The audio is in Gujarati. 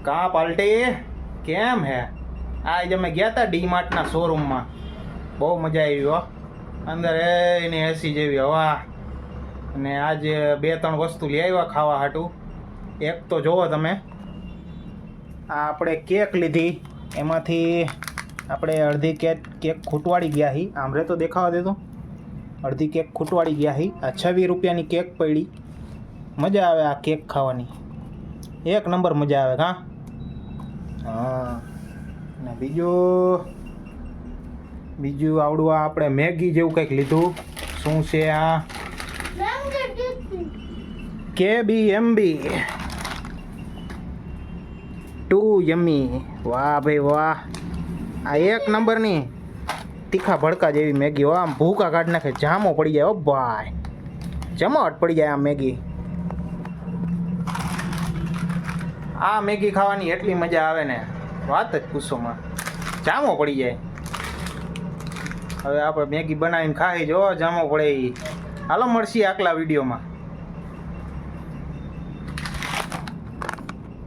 કા પાલટી કેમ હે? આજે અમે ગયા હતા ડીમાર્ટના શોરૂમમાં, બહુ મજા આવી હો. અંદર એની એસી જેવી હવા, અને આજે 2-3 વસ્તુ લઈ આવ્યા ખાવા હાટું. એક તો જોવો તમે, આ આપણે કેક લીધી, એમાંથી આપણે અડધી કેક ખૂટવાડી ગયા હી. આમરે તો દેખાવા દેતો, અડધી કેક ખૂટવાડી ગયા હી. આ 26 રૂપિયાની કેક પડી. મજા આવે આ કેક ખાવાની, એક નંબર મજા આવે. હા, ને બીજું આવડું આ આપણે મેગી જેવું કંઈક લીધું. શું છે આ? KBMB 2 yummy. વાહ ભાઈ વાહ, આ એક નંબરની તીખા ભડકા જેવી મેગી હો. આમ ભૂકા કાઢી નાખે, જામો પડી જાય. ઓ ભાઈ, જમાવટ પડી જાય આ મેગી. આ મેગી ખાવાની એટલી મજા આવે ને, વાત જ પૂછોમાં, જામો પડી જાય. હવે આપણે મેગી બનાવીને ખાઈ જો, જામો પડે. હાલો મળશી આગલા વિડીયોમાં.